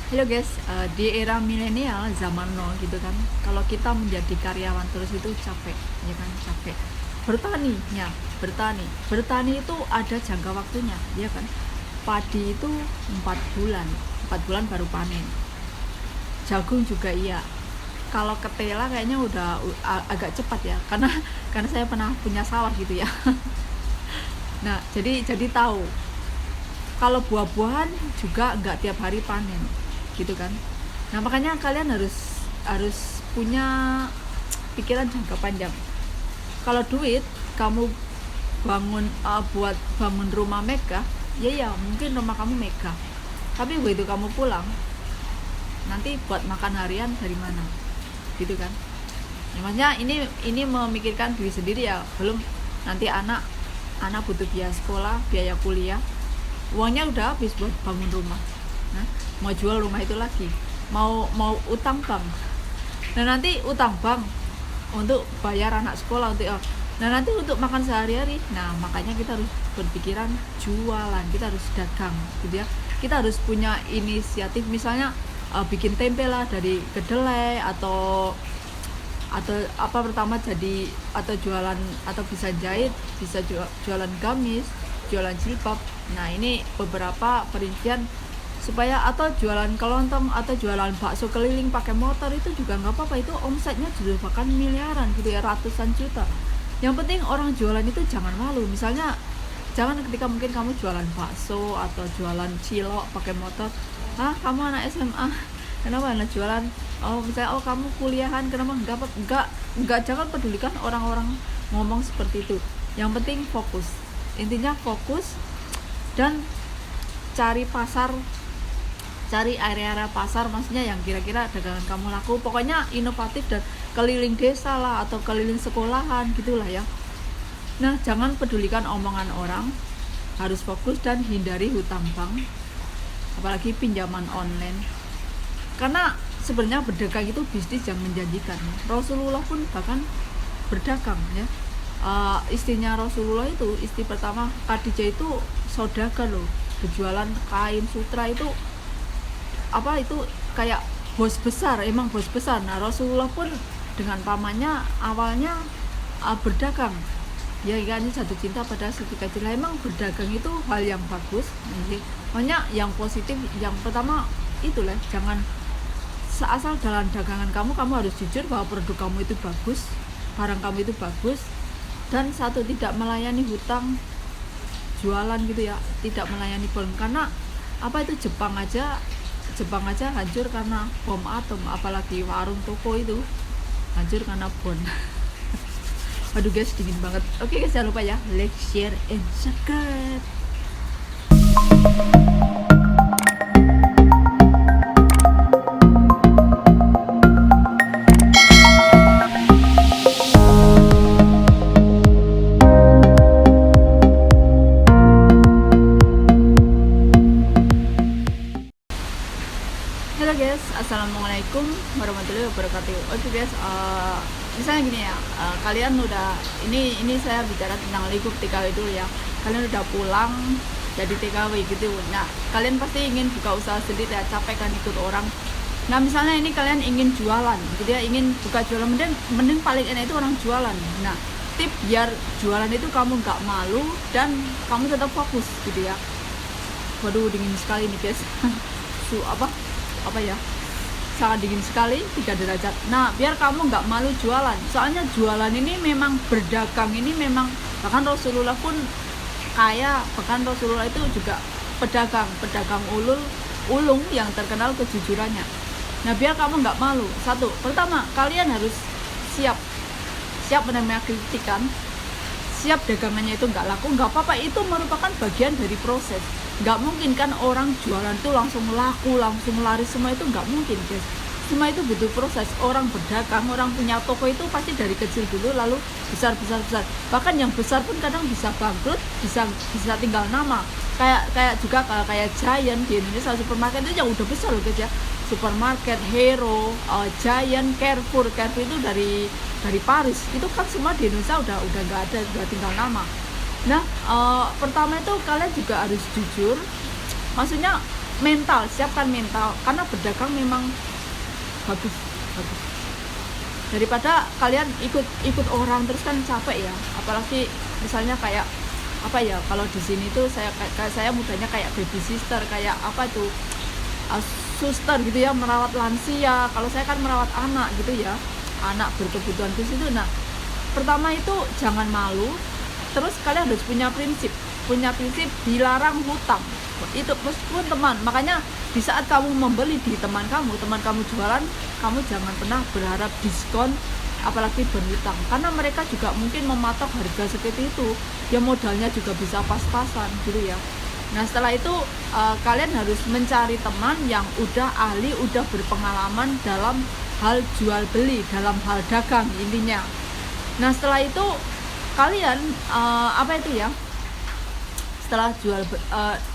Halo guys, di era milenial zaman now gitu kan, kalau kita menjadi karyawan terus itu capek, ya kan capek. Bertani itu ada jangka waktunya, ya kan. Padi itu 4 bulan, 4 bulan baru panen. Jagung juga iya. Kalau ketela kayaknya udah agak cepat ya, karena karena saya pernah punya sawah gitu ya. Nah, jadi tahu kalau buah-buahan juga nggak tiap hari panen gitu kan. Nah makanya kalian harus harus punya pikiran jangka panjang. Kalau duit kamu buat bangun rumah megah, ya mungkin rumah kamu megah, tapi begitu kamu pulang nanti buat makan harian dari mana gitu kan. Ya, maksudnya ini memikirkan diri sendiri ya, belum nanti anak butuh biaya sekolah, biaya kuliah, uangnya udah habis buat bangun rumah. Nah, mau jual rumah itu lagi, mau utang bank. Nah nanti utang bank untuk bayar anak sekolah nah nanti untuk makan sehari-hari. Nah makanya kita harus berpikiran jualan, kita harus dagang gitu ya. Kita harus punya inisiatif, misalnya bikin tempe lah dari kedelai, atau apa pertama jadi, atau jualan, atau bisa jahit, bisa jualan gamis, jualan jilbab. Nah ini beberapa perincian supaya, atau jualan kelontong, atau jualan bakso keliling pakai motor, itu juga nggak apa-apa. Itu omsetnya juga bahkan miliaran gitu ya, ratusan juta. Yang penting orang jualan itu jangan malu. Misalnya jangan ketika mungkin kamu jualan bakso atau jualan cilok pakai motor, kamu anak SMA kenapa anak jualan, misalnya kamu kuliahan kenapa, enggak, jangan pedulikan orang-orang ngomong seperti itu. Yang penting fokus, intinya fokus, dan cari pasar, cari area-area pasar, maksudnya yang kira-kira dagangan kamu laku. Pokoknya inovatif dan keliling desa lah, atau keliling sekolahan gitulah ya. Nah jangan pedulikan omongan orang, harus fokus dan hindari hutang bank, apalagi pinjaman online. Karena sebenarnya berdagang itu bisnis yang menjanjikan ya. Rasulullah pun bahkan berdagang ya. Istrinya Rasulullah itu, istri pertama Khadijah itu saudagar loh, berjualan kain sutra itu, apa itu, kayak bos besar, emang bos besar. Nah Rasulullah pun dengan pamannya awalnya berdagang ya kan, jatuh cinta pada seketika cinta. Emang berdagang itu hal yang bagus, banyak yang positif. Yang pertama itulah, jangan seasal dalam dagangan kamu harus jujur bahwa produk kamu itu bagus, barang kamu itu bagus. Dan satu, tidak melayani hutang jualan gitu ya, tidak melayani bom. Karena apa itu, Jepang aja hancur karena bom atom, apalagi warung toko itu hancur karena bom. Aduh guys, dingin banget. Oke guys, jangan lupa ya, like, share, and subscribe. Halo guys, assalamualaikum warahmatullahi wabarakatuh. Oke guys, misalnya gini ya, kalian udah, ini saya bicara tentang lingkup TKW dulu ya. Kalian udah pulang jadi TKW gitu. Nah kalian pasti ingin buka usaha sendiri ya, capek kan ikut orang. Nah misalnya ini kalian ingin jualan gitu ya, ingin buka jualan, mending paling enak itu orang jualan. Nah tip biar jualan itu kamu nggak malu dan kamu tetap fokus gitu ya. Waduh dingin sekali nih guys. apa ya, sangat dingin sekali, 3 derajat. Nah biar kamu nggak malu jualan, soalnya jualan ini memang, berdagang ini memang, bahkan Rasulullah pun kaya, bahkan Rasulullah itu juga pedagang ulung yang terkenal kejujurannya. Nah biar kamu nggak malu, satu, pertama kalian harus siap menerima kritikan, siap dagangannya itu nggak laku, nggak apa-apa, itu merupakan bagian dari proses. Nggak mungkin kan orang jualan tuh langsung laku, langsung laris semua, itu nggak mungkin guys. Semua itu butuh proses. Orang berdagang, orang punya toko itu pasti dari kecil dulu lalu besar. Bahkan yang besar pun kadang bisa bangkrut, bisa tinggal nama. Kayak juga kayak Giant di Indonesia, supermarket itu yang udah besar loh guys ya. Supermarket Hero, Giant, Carrefour itu dari Paris. Itu kan semua di Indonesia udah nggak ada, udah tinggal nama. Nah pertama itu kalian juga harus jujur, maksudnya mental, siapkan mental, karena berdagang memang bagus bagus daripada kalian ikut orang terus kan capek ya. Apalagi misalnya kayak apa ya, kalau di sini tuh saya mudahnya kayak baby sister, kayak apa tuh, suster gitu ya, merawat lansia. Kalau saya kan merawat anak gitu ya, anak berkebutuhan khusus itu. Nah, pertama itu jangan malu, terus kalian harus punya prinsip dilarang hutang. Itu meskipun teman, makanya di saat kamu membeli di teman kamu jualan, kamu jangan pernah berharap diskon, apalagi berhutang, karena mereka juga mungkin mematok harga seperti itu ya, modalnya juga bisa pas-pasan gitu ya. Nah, setelah itu kalian harus mencari teman yang udah ahli, udah berpengalaman dalam hal jual beli, dalam hal dagang intinya. Nah, setelah itu kalian apa itu ya, setelah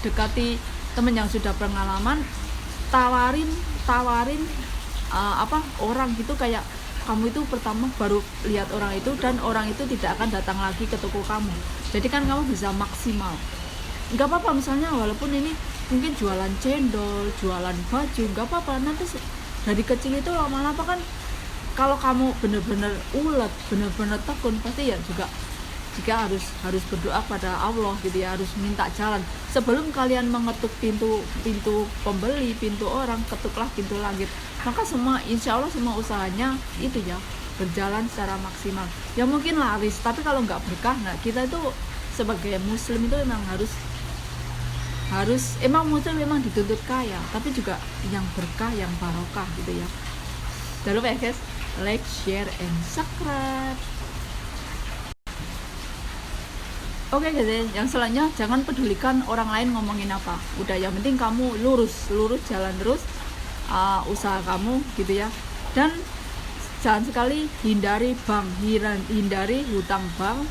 dekati teman yang sudah pengalaman, tawarin orang gitu, kayak kamu itu pertama baru lihat orang itu, dan orang itu tidak akan datang lagi ke toko kamu. Jadi kan kamu bisa maksimal. Nggak apa-apa misalnya walaupun ini mungkin jualan cendol, jualan baju, nggak apa-apa. Nanti dari kecil itu lama-lama kan, kalau kamu benar-benar ulet, benar-benar tekun, pasti ya juga harus berdoa pada Allah gitu ya, harus minta jalan. Sebelum kalian mengetuk pintu pembeli, pintu orang, ketuklah pintu langit. Maka insya Allah semua usahanya itu ya berjalan secara maksimal. Ya mungkin laris, tapi kalau nggak berkah, nah kita itu sebagai muslim itu memang emang muslim memang dituntut kaya, tapi juga yang berkah, yang barokah gitu ya. Jangan lupa ya guys, like, share, and subscribe. Oke guys, yang selanjutnya jangan pedulikan orang lain ngomongin apa. Udah, yang penting kamu lurus jalan terus usaha kamu gitu ya. Dan jangan sekali hindari bank, hindari hutang bank,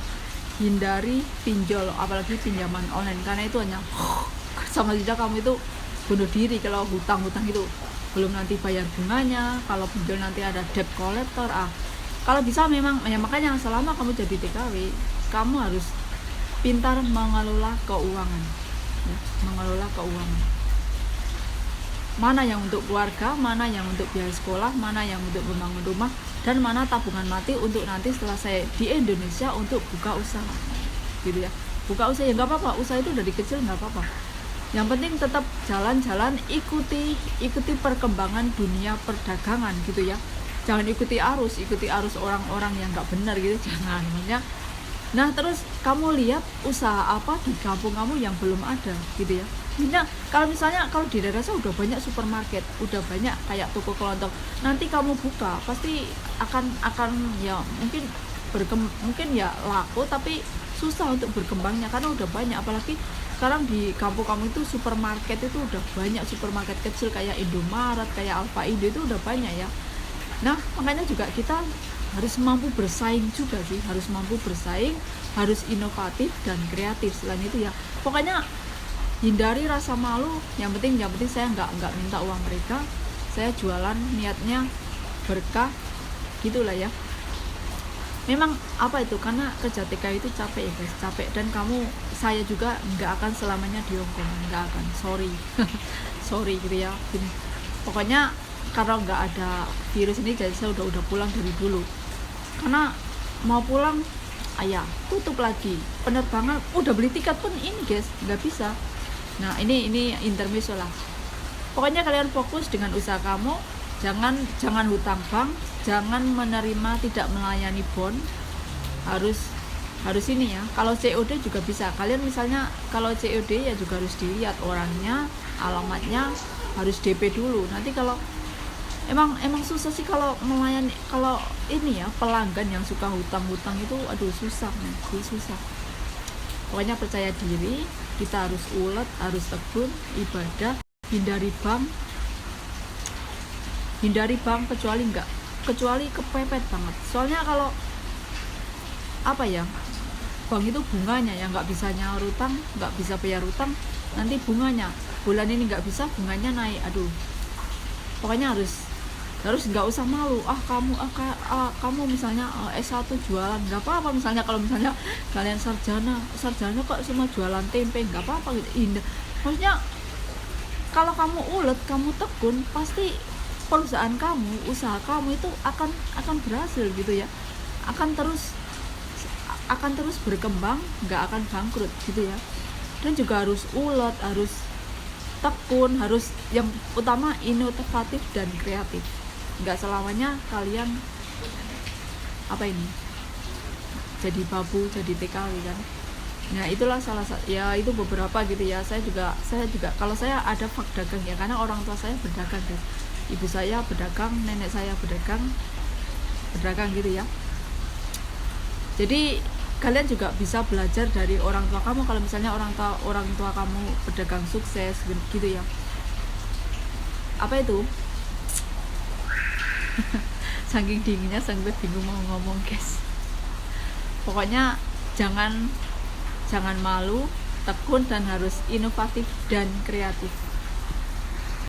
hindari pinjol, apalagi pinjaman online, karena itu hanya sama saja kamu itu bunuh diri. Kalau hutang itu belum nanti bayar bunganya, kalau pinjol nanti ada debt collector. Kalau bisa memang ya, makanya selama kamu jadi TKW, kamu harus pintar mengelola keuangan ya, mana yang untuk keluarga, mana yang untuk biaya sekolah, mana yang untuk membangun rumah, dan mana tabungan mati untuk nanti setelah saya di Indonesia untuk buka usaha gitu ya. Buka usaha ya nggak apa-apa, usaha itu dari kecil nggak apa-apa, yang penting tetap jalan-jalan, ikuti perkembangan dunia perdagangan gitu ya. Jangan ikuti arus orang-orang yang nggak benar gitu, jangan namanya. Nah, terus kamu lihat usaha apa di kampung kamu yang belum ada gitu ya. Nah, kalau di daerah saya udah banyak supermarket, udah banyak kayak toko kelontong. Nanti kamu buka pasti akan ya mungkin ya laku, tapi susah untuk berkembangnya karena udah banyak. Apalagi sekarang di kampung kamu itu supermarket itu udah banyak, supermarket kecil kayak Indomaret, kayak Alfa Indo itu udah banyak ya. Nah, makanya juga kita harus mampu bersaing juga sih, harus inovatif dan kreatif. Selain itu ya, pokoknya hindari rasa malu. Yang penting saya nggak minta uang mereka, saya jualan niatnya berkah gitulah ya. Memang apa itu, karena kerja TK itu capek ya guys, capek. Dan saya juga nggak akan selamanya di Hong Kong, nggak akan, sorry gitu ya. Pokoknya karena nggak ada virus ini, jadi saya udah pulang dari dulu. Karena mau pulang, tutup lagi penerbangan, udah beli tiket pun ini guys nggak bisa. Nah, ini intermezzo lah. Pokoknya kalian fokus dengan usaha kamu, jangan hutang bank, jangan tidak melayani bond, harus ini ya. Kalau COD juga bisa, kalian misalnya kalau COD ya juga harus dilihat orangnya, alamatnya, harus DP dulu. Nanti kalau emang susah sih kalau melayani, kalau ini ya pelanggan yang suka hutang itu susah. Pokoknya percaya diri, kita harus ulet, harus tekun, ibadah, hindari bank kecuali kepepet banget. Soalnya kalau apa ya, bank itu bunganya yang nggak bisa nyaur utang, nggak bisa bayar utang, nanti bunganya bulan ini nggak bisa, bunganya naik. Pokoknya harus nggak usah malu. Kamu misalnya S1 jualan, nggak apa-apa. Misalnya kalau kalian sarjana kok semua jualan tempe, nggak apa-apa gitu. Maksudnya Kalau kamu ulet, kamu tekun, pasti perusahaan kamu, usaha kamu itu akan berhasil gitu ya, akan terus berkembang, nggak akan bangkrut gitu ya. Dan juga harus ulet, harus tekun, harus yang utama inovatif dan kreatif. Nggak selamanya kalian jadi babu, jadi TKW kan. Nah itulah salah satu ya, itu beberapa gitu ya. Saya juga kalau saya ada fak dagang ya, karena orang tua saya berdagang guys, ibu saya berdagang, nenek saya berdagang gitu ya. Jadi kalian juga bisa belajar dari orang tua kamu. Kalau misalnya orang tua kamu pedagang sukses gitu ya. Apa itu? Saking dinginnya sampai bingung mau ngomong guys. Pokoknya jangan malu, tekun, dan harus inovatif dan kreatif.